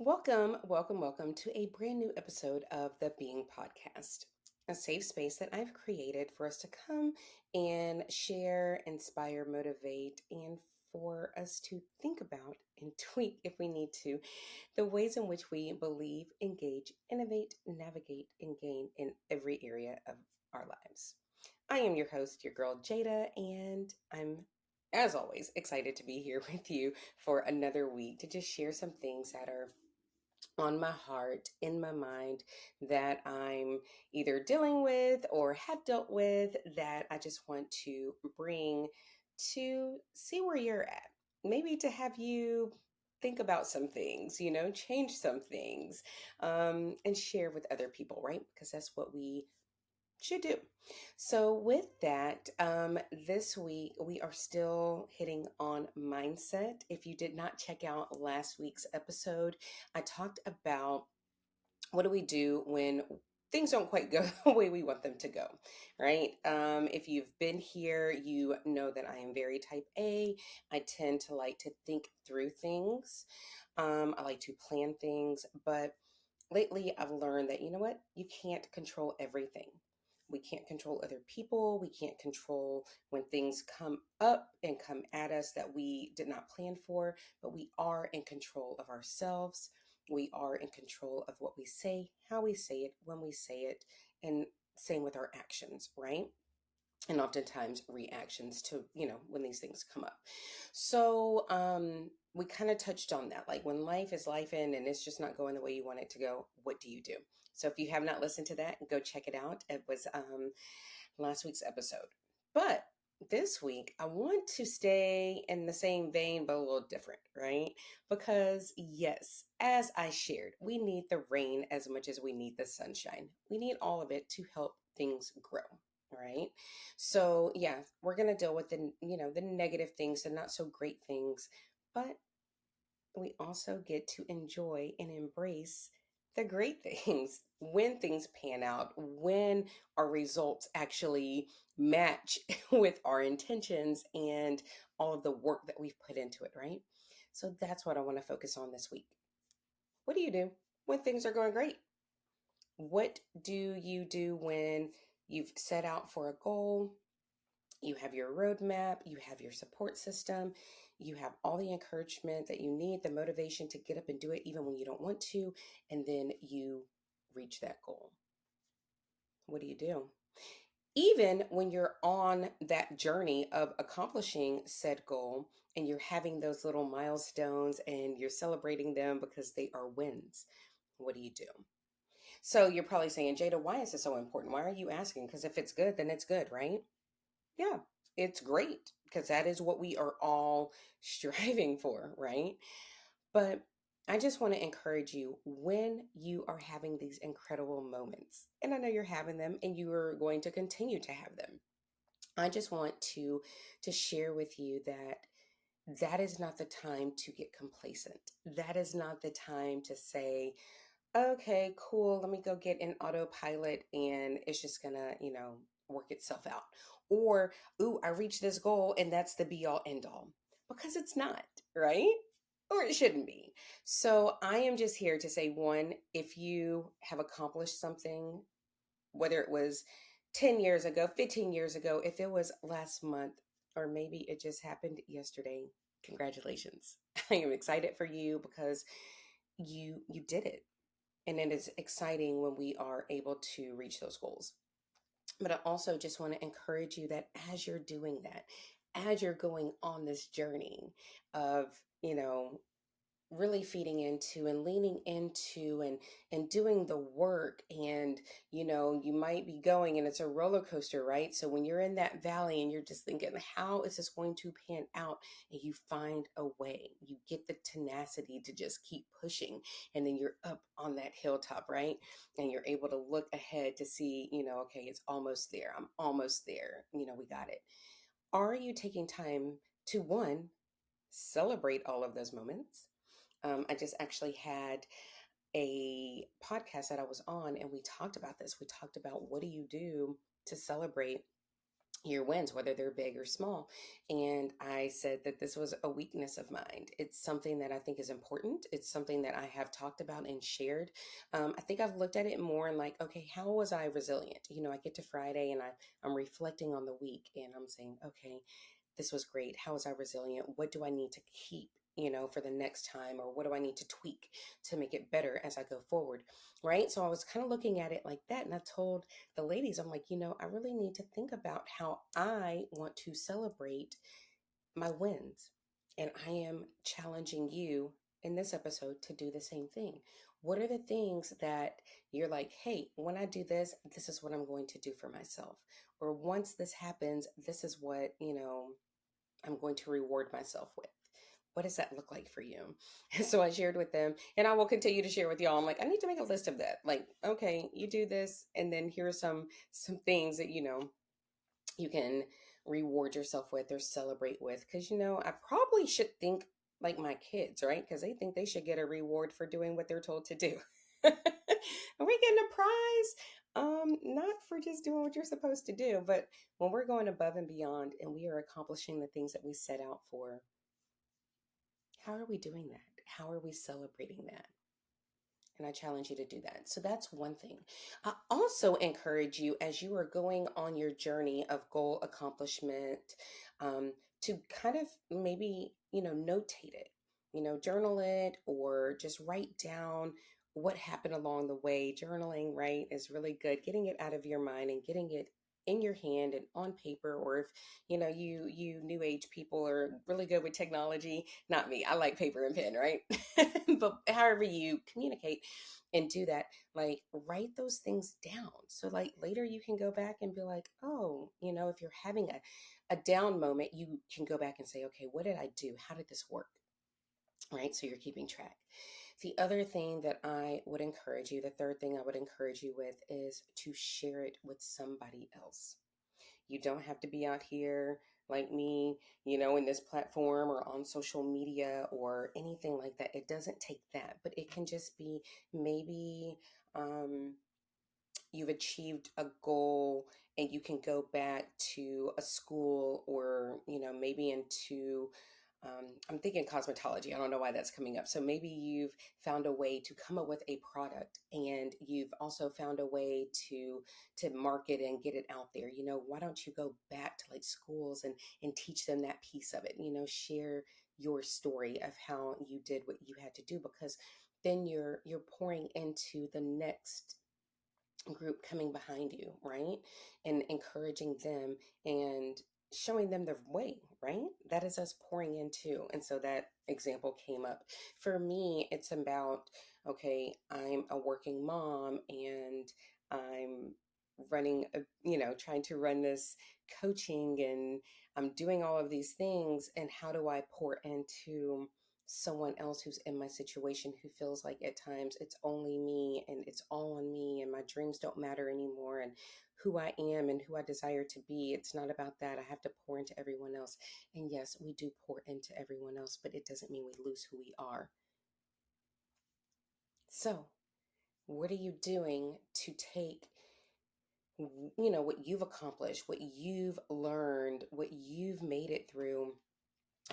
Welcome to a brand new episode of the Being Podcast, a safe space that I've created for us to come and share, inspire, motivate, and for us to think about and tweak if we need to the ways in which we believe, engage, innovate, navigate, and gain in every area of our lives. I am your host, your girl Jada, and I'm as always excited to be here with you for another week to just share some things that are on my heart, in my mind, that I'm either dealing with or have dealt with that I just want to bring to see where you're at. Maybe to have you think about some things, change some things, and share with other people, right? Because that's what we should do. So, with that, this week we are still hitting on mindset. If you did not check out last week's episode, I talked about what do we do when things don't quite go the way we want them to go, right? If you've been here, you know that I am very type A. I tend to like to think through things. I like to plan things, but lately I've learned that, you know what? You can't control everything. We can't control other people. We can't control when things come up and come at us that we did not plan for, but we are in control of ourselves. We are in control of what we say, how we say it, when we say it, and same with our actions, right? And oftentimes reactions to, when these things come up. So we kind of touched on that, like when life is life in and it's just not going the way you want it to go, what do you do? So if you have not listened to that, go check it out. It was last week's episode. But this week I want to stay in the same vein but a little different, right? Because yes, as I shared, we need the rain as much as we need the sunshine. We need all of it to help things grow. Right. So yeah, we're gonna deal with the negative things, the not so great things, but we also get to enjoy and embrace the great things when things pan out, when our results actually match with our intentions and all of the work that we've put into it, right? So that's what I want to focus on this week. What do you do when things are going great? What do you do when you've set out for a goal? You have your roadmap, you have your support system, you have all the encouragement that you need, the motivation to get up and do it even when you don't want to, and then you reach that goal. What do you do? Even when you're on that journey of accomplishing said goal and you're having those little milestones and you're celebrating them because they are wins, what do you do? So you're probably saying, Jada, why is this so important? Why are you asking? Because if it's good, then it's good, right? Yeah, it's great because that is what we are all striving for, right? But I just want to encourage you when you are having these incredible moments, and I know you're having them and you are going to continue to have them. I just want to share with you that that is not the time to get complacent. That is not the time to say, okay, cool, let me go get an autopilot and it's just gonna, work itself out. Or, ooh, I reached this goal and that's the be all end all. Because it's not, right? Or it shouldn't be. So I am just here to say one, if you have accomplished something, whether it was 10 years ago, 15 years ago, if it was last month, or maybe it just happened yesterday, congratulations. I am excited for you because you did it, and it is exciting when we are able to reach those goals. But I also just want to encourage you that as you're doing that, as you're going on this journey of, really feeding into and leaning into and doing the work, and you might be going and it's a roller coaster, right? So when you're in that valley and you're just thinking, how is this going to pan out, and you find a way, you get the tenacity to just keep pushing, and then you're up on that hilltop, right? And you're able to look ahead to see, okay, it's almost there, I'm almost there, we got it. Are you taking time to, one, celebrate all of those moments? I just actually had a podcast that I was on, and we talked about this. We talked about, what do you do to celebrate your wins, whether they're big or small. And I said that this was a weakness of mine. It's something that I think is important. It's something that I have talked about and shared. I think I've looked at it more and like, okay, how was I resilient? You know, I get to Friday and I'm reflecting on the week and I'm saying, okay, this was great. How was I resilient? What do I need to keep, for the next time? Or what do I need to tweak to make it better as I go forward? Right. So I was kind of looking at it like that. And I told the ladies, I'm like, I really need to think about how I want to celebrate my wins. And I am challenging you in this episode to do the same thing. What are the things that you're like, hey, when I do this, this is what I'm going to do for myself? Or once this happens, this is what, I'm going to reward myself with. What does that look like for you? And so I shared with them, and I will continue to share with y'all. I'm like, I need to make a list of that. Like, okay, you do this, and then here are some things that you can reward yourself with or celebrate with. Because I probably should think like my kids, right? Because they think they should get a reward for doing what they're told to do. Are we getting a prize? Not for just doing what you're supposed to do, but when we're going above and beyond and we are accomplishing the things that we set out for, how are we doing that? How are we celebrating that? And I challenge you to do that. So that's one thing. I also encourage you as you are going on your journey of goal accomplishment to kind of maybe, notate it, journal it or just write down what happened along the way. Journaling, right, is really good. Getting it out of your mind and getting it in your hand and on paper, or if you new age people are really good with technology, not me, I like paper and pen, right? But however you communicate and do that, like write those things down so like later you can go back and be like, oh, if you're having a down moment, you can go back and say, okay, what did I do? How did this work? Right, so you're keeping track. The other thing that I would encourage you, the third thing I would encourage you with, is to share it with somebody else. You don't have to be out here like me, in this platform or on social media or anything like that. It doesn't take that, but it can just be maybe um, you've achieved a goal and you can go back to a school or, maybe into I'm thinking cosmetology. I don't know why that's coming up. So maybe you've found a way to come up with a product and you've also found a way to market and get it out there. Why don't you go back to like schools and teach them that piece of it? Share your story of how you did what you had to do, because then you're pouring into the next group coming behind you, right? And encouraging them and showing them the way, right? That is us pouring into. And so that example came up. For me, it's about, okay, I'm a working mom and I'm running, trying to run this coaching and I'm doing all of these things. And how do I pour into someone else who's in my situation who feels like at times it's only me and it's all on me and my dreams don't matter anymore and who I am and who I desire to be. It's not about that. I have to pour into everyone else. And yes, we do pour into everyone else, but it doesn't mean we lose who we are. So, what are you doing to take what you've accomplished, what you've learned, what you've made it through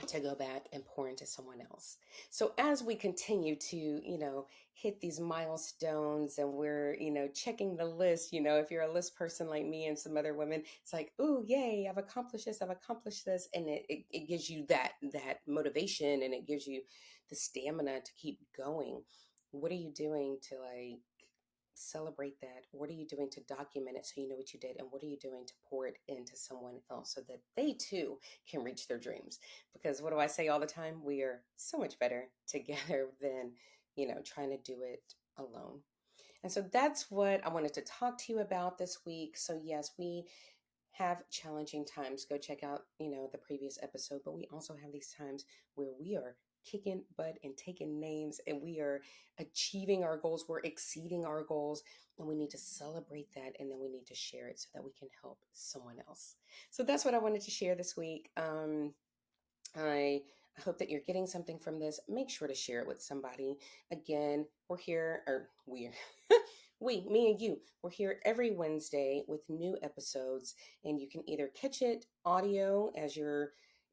to go back and pour into someone else. So as we continue to, hit these milestones and we're, checking the list, if you're a list person like me and some other women, it's like, oh, yay, I've accomplished this, I've accomplished this. And it gives you that motivation and it gives you the stamina to keep going. What are you doing to like celebrate that? What are you doing to document it so you know what you did? And what are you doing to pour it into someone else so that they too can reach their dreams? Because what do I say all the time? We are so much better together than, trying to do it alone. And so that's what I wanted to talk to you about this week. So yes, we have challenging times. Go check out, the previous episode, but we also have these times where we are kicking butt and taking names and we are achieving our goals, we're exceeding our goals, and we need to celebrate that and then we need to share it so that we can help someone else. So that's what I wanted to share this week. I hope that you're getting something from this. Make sure to share it with somebody. Again, we're here, or we're me and you, we're here every Wednesday with new episodes, and you can either catch it audio as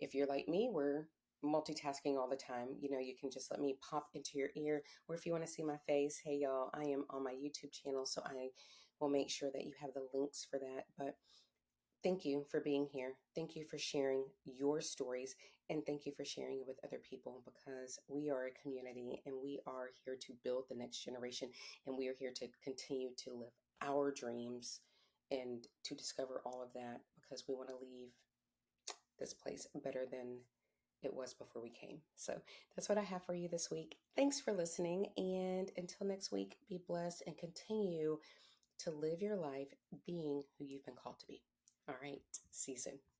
if you're like me, we're multitasking all the time. You can just let me pop into your ear, or if you want to see my face, hey y'all, I am on my YouTube channel, so I will make sure that you have the links for that. But thank you for being here. Thank you for sharing your stories, and thank you for sharing it with other people, because we are a community and we are here to build the next generation, and we are here to continue to live our dreams and to discover all of that, because we want to leave this place better than it was before we came. So that's what I have for you this week. Thanks for listening. And until next week, be blessed and continue to live your life being who you've been called to be. All right. See you soon.